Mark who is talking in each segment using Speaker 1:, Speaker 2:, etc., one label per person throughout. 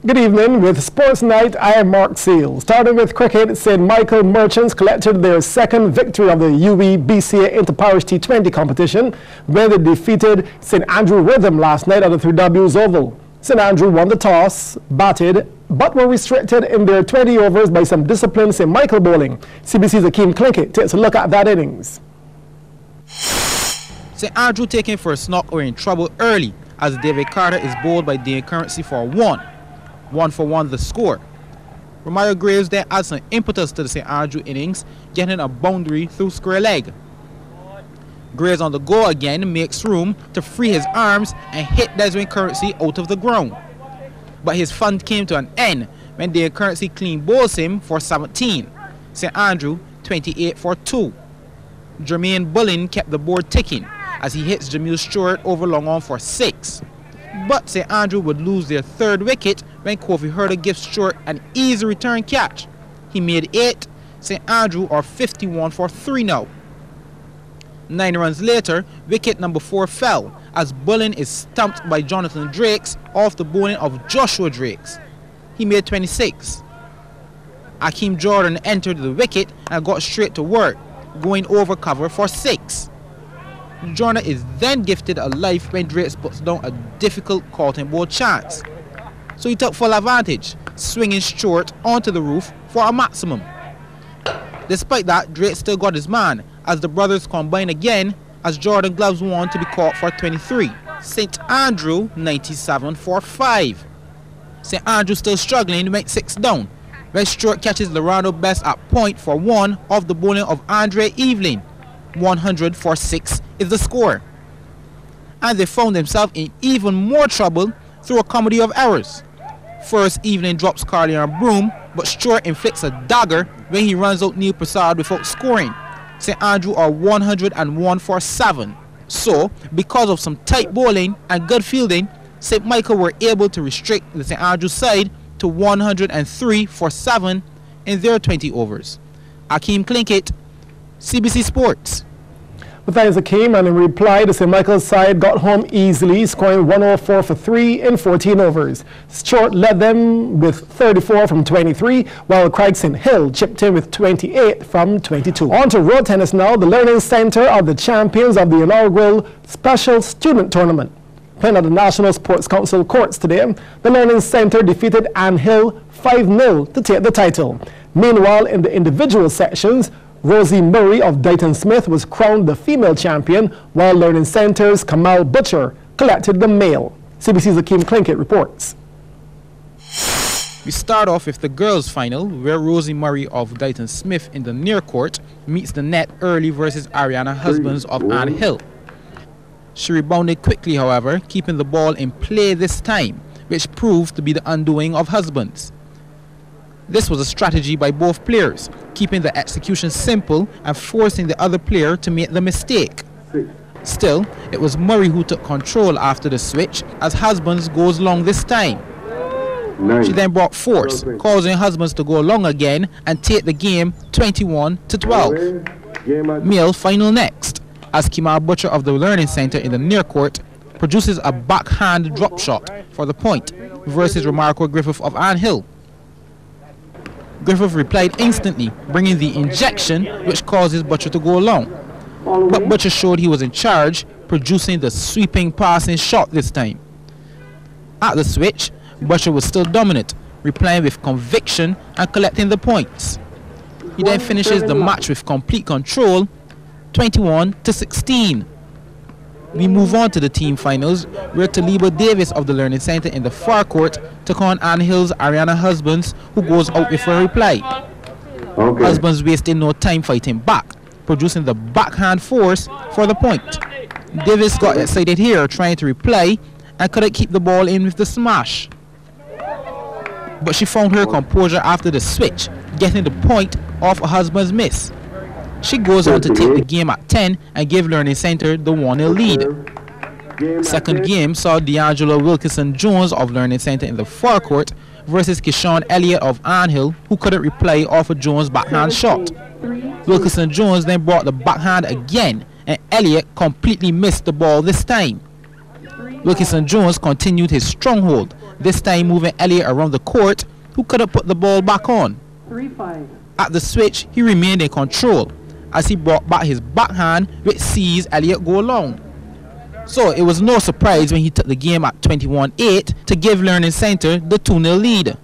Speaker 1: Good evening. With Sports Night, I am Mark Seal. Starting with cricket, St. Michael Merchants collected their second victory of the UWBCA Inter-Parish T20 competition when they defeated St. Andrew Rhythm last night at the 3Ws Oval. St. Andrew won the toss, batted, but were restricted in their 20 overs by some disciplined St. Michael bowling. CBC's Akeem Clinkett takes a look at that innings.
Speaker 2: St. Andrew taking first knock were in trouble early as David Carter is bowled by Dean Currency for 1 for 1 the score. Romario Graves then adds some impetus to the St. Andrew innings, getting a boundary through square leg. Graves on the go again makes room to free his arms and hit Desmond Currency out of the ground. But his fun came to an end when Dean Currency clean bowls him for 17. St. Andrew 28 for 2. Jermaine Bullen kept the board ticking as he hits Jamil Stewart over long on for 6. But St. Andrew would lose their third wicket when Kofi Herder gives Stewart an easy return catch. He made 8. St. Andrew are 51 for 3 now. 9 runs later, wicket number 4 fell as Bullen is stumped by Jonathan Drakes off the bowling of Joshua Drakes. He made 26. Akeem Jordan entered the wicket and got straight to work, going over cover for 6. Jordan is then gifted a life when Drakes puts down a difficult caught-in ball chance. So he took full advantage, swinging Stewart onto the roof for a maximum. Despite that, Drake still got his man as the brothers combine again as Jordan gloves one to be caught for 23. St. Andrew 97 for 5. St. Andrew still struggling to make 6 down when Stewart catches Lorando Best at point for 1 off the bowling of Andre Evelyn. 100 for 6 is the score. And they found themselves in even more trouble through a comedy of errors. First, Evelyn drops Carly on a broom, but Stewart inflicts a dagger when he runs out Neil Prasad without scoring. St. Andrew are 101 for 7. So, because of some tight bowling and good fielding, St. Michael were able to restrict the St. Andrew side to 103 for 7 in their 20 overs. Akeem Clinkett, CBC Sports.
Speaker 1: Well, thanks, Akeem. And in reply, the St. Michael's side got home easily, scoring 104 for 3 in 14 overs. Stewart led them with 34 from 23, while Craig St. Hill chipped in with 28 from 22. On to road tennis now. The Learning Center are the champions of the inaugural Special Student Tournament. Playing at the National Sports Council courts today, the Learning Center defeated Ann Hill 5-0 to take the title. Meanwhile, in the individual sections, Rosie Murray of Dighton Smith was crowned the female champion, while Learning Center's Kamal Butcher collected the male. CBC's Akeem Clinkett reports.
Speaker 2: We start off with the girls' final, where Rosie Murray of Dighton Smith in the near court meets the net early versus Ariana Husbands of Ann Hill. She rebounded quickly, however, keeping the ball in play this time, which proved to be the undoing of Husbands. This was a strategy by both players, keeping the execution simple and forcing the other player to make the mistake. Still, it was Murray who took control after the switch as Husbands goes long this time. She then brought force, causing Husbands to go long again and take the game 21-12. Male final next, as Kamal Butcher of the Learning Center in the near court produces a backhand drop shot for the point versus Remarco Griffith of Ann Hill. Griffith replied instantly, bringing the injection which causes Butcher to go long. But Butcher showed he was in charge, producing the sweeping passing shot this time. At the switch, Butcher was still dominant, replying with conviction and collecting the points. He then finishes the match with complete control, 21-16. We move on to the team finals, where Taliba Davis of the Learning Center in the far court took on Ann Hill's Ariana Husbands, who goes out with a reply. Husbands wasted no time fighting back, producing the backhand force for the point. Davis got excited here, trying to reply, and couldn't keep the ball in with the smash. But she found her composure after the switch, getting the point off a Husband's miss. She goes on to take the game at 10 and give Learning Center the 1-0 lead. Second game saw D'Angelo Wilkinson-Jones of Learning Center in the far court versus Kishawn Elliott of Ann Hill, who couldn't reply off a Jones backhand shot. Wilkinson-Jones then brought the backhand again, and Elliott completely missed the ball this time. Wilkinson-Jones continued his stronghold, this time moving Elliott around the court, who couldn't put the ball back on.
Speaker 3: 3-5.
Speaker 2: At the switch, he remained in control as he brought back his backhand, which sees Elliott go long. So it was no surprise when he took the game at 21-8 to give Learning Center the 2-0 lead.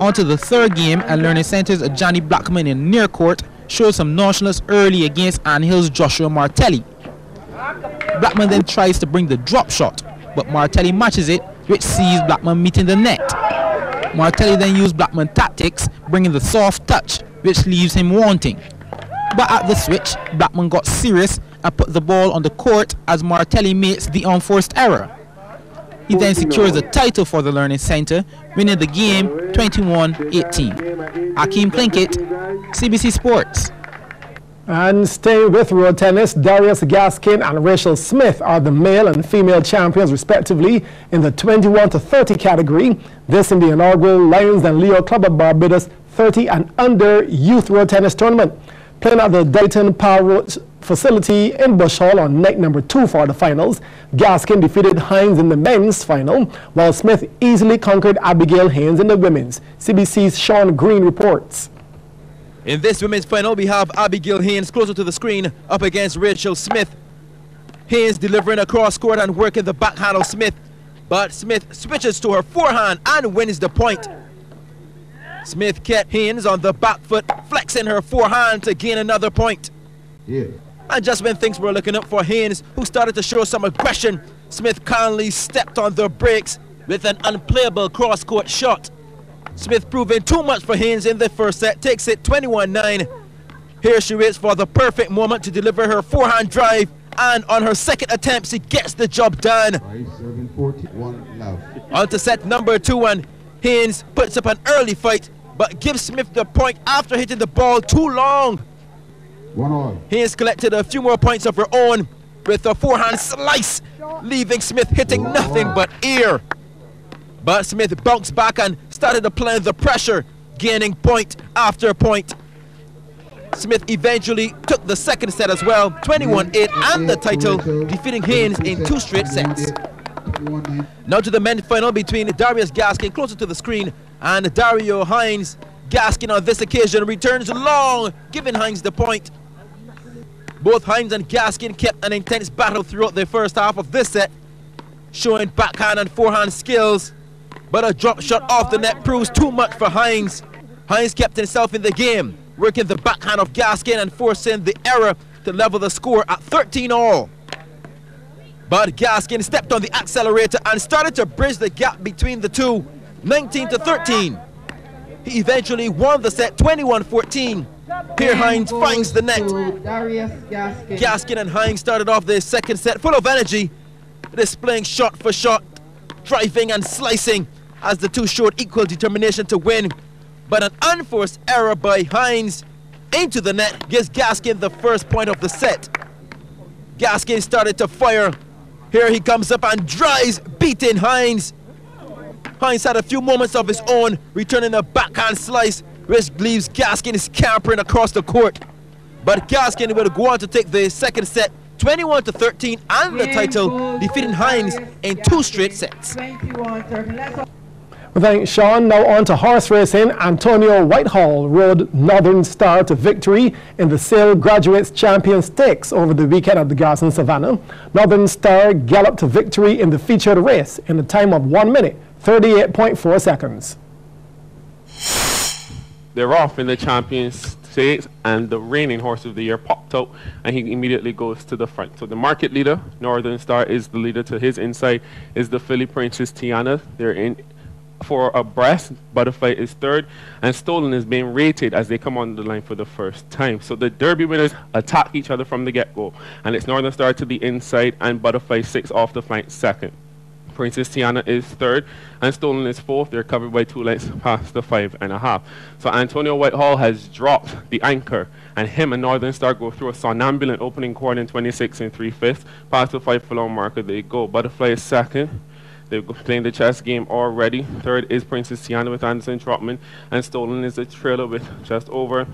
Speaker 2: On to the third game, and Learning Center's Johnny Blackman in near court showed some nonchalance early against Anhill's Joshua Martelli. Blackman then tries to bring the drop shot, but Martelli matches it, which sees Blackman meeting the net. Martelli then used Blackman tactics, bringing the soft touch, which leaves him wanting. But at the switch, Blackman got serious and put the ball on the court as Martelli makes the unforced error. He then secures the title for the Learning Center, winning the game 21-18. Akeem Plinkett, CBC Sports.
Speaker 1: And staying with road tennis, Darius Gaskin and Rachel Smith are the male and female champions respectively in the 21-30 category. This in the inaugural Lions and Leo Club of Barbados 30 and under youth road tennis tournament. Playing at the Dayton Power Road facility in Bush Hall on night number 2 for the finals, Gaskin defeated Hines in the men's final, while Smith easily conquered Abigail Haynes in the women's. CBC's Sean Green reports.
Speaker 4: In this women's final, we have Abigail Haynes closer to the screen up against Rachel Smith. Haynes delivering a cross court and working the backhand of Smith, but Smith switches to her forehand and wins the point. Smith kept Haynes on the back foot, flexing her forehand to gain another point.
Speaker 5: Yeah.
Speaker 4: And just when things were looking up for Haynes, who started to show some aggression, Smith calmly stepped on the brakes with an unplayable cross-court shot. Smith proving too much for Haynes in the first set, takes it 21-9. Here she waits for the perfect moment to deliver her forehand drive, and on her second attempt, she gets the job done. On to set number 2, and Haynes puts up an early fight, but gives Smith the point after hitting the ball too long.
Speaker 5: 1-all.
Speaker 4: Haynes collected a few more points of her own with a forehand slice, leaving Smith hitting nothing but air. But Smith bounced back and started applying the pressure, gaining point after point. Smith eventually took the second set as well, 21-8, and the title, defeating Haynes in 2 straight sets. Now to the men's final between Darius Gaskin, closer to the screen, and Dario Hines. Gaskin on this occasion returns long, giving Hines the point. Both Hines and Gaskin kept an intense battle throughout the first half of this set, showing backhand and forehand skills. But a drop shot off the net proves too much for Hines. Hines kept himself in the game, working the backhand of Gaskin and forcing the error to level the score at 13-all. But Gaskin stepped on the accelerator and started to bridge the gap between the two, 19-13. He eventually won the set 21-14. Here Hines finds the net. Gaskin and Hines started off their second set full of energy, displaying shot for shot, driving and slicing as the two showed equal determination to win. But an unforced error by Hines into the net gives Gaskin the first point of the set. Gaskin started to fire. Here he comes up and drives, beating Hines. Hines had a few moments of his own, returning a backhand slice, which leaves Gaskin scampering across the court. But Gaskin will go on to take the second set 21-13 and the title, defeating Hines in 2 straight sets.
Speaker 1: We thank Sean. Now on to horse racing. Antonio Whitehall rode Northern Star to victory in the Sale Graduates Champion Stakes over the weekend at the Garson Savannah. Northern Star galloped to victory in the featured race in a time of 1 minute, 38.4 seconds.
Speaker 6: They're off in the Champions Stakes, and the reigning horse of the year popped out, and he immediately goes to the front. So the market leader, Northern Star, is the leader. To his inside is the filly Princess Tiana. They're in for abreast. Butterfly is third, and Stolen is being rated as they come on the line for the first time. So the Derby winners attack each other from the get-go, and it's Northern Star to the inside and Butterfly 6 off the flank second. Princess Tiana is third, and Stolen is fourth. They're covered by 2 lengths past the 5.5. So Antonio Whitehall has dropped the anchor, and him and Northern Star go through a somnambulant opening quarter in 26 3/5. Past the 5 furlong marker they go. Butterfly is second. They're playing the chess game already. Third is Princess Tiana with Anderson Trotman, and Stolen is a trailer with just over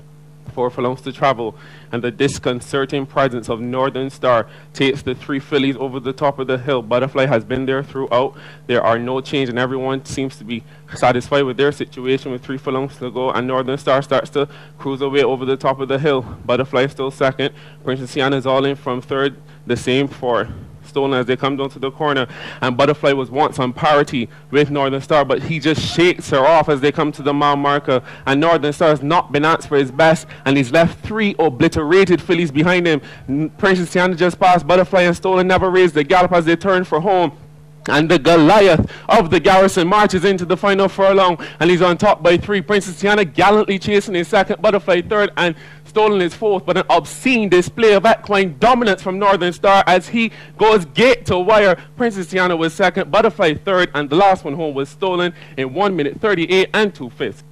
Speaker 6: 4 furlongs to travel, and the disconcerting presence of Northern Star takes the 3 fillies over the top of the hill. Butterfly has been there throughout. There are no change, and everyone seems to be satisfied with their situation with 3 furlongs to go, and Northern Star starts to cruise away over the top of the hill. Butterfly still second. Princess Tiana is all in from third. The same for Stolen as they come down to the corner, and Butterfly was once on parity with Northern Star, but he just shakes her off as they come to the mile marker, and Northern Star has not been asked for his best, and he's left 3 obliterated fillies behind him. Princess Tiana just passed Butterfly, and Stolen never raised the gallop as they turn for home. And the Goliath of the garrison marches into the final furlong, and he's on top by 3. Princess Tiana gallantly chasing his second, Butterfly third, and Stolen is fourth, but an obscene display of equine dominance from Northern Star as he goes gate to wire. Princess Tiana was second, Butterfly third, and the last one home was Stolen in 1 minute 38 and 2/5.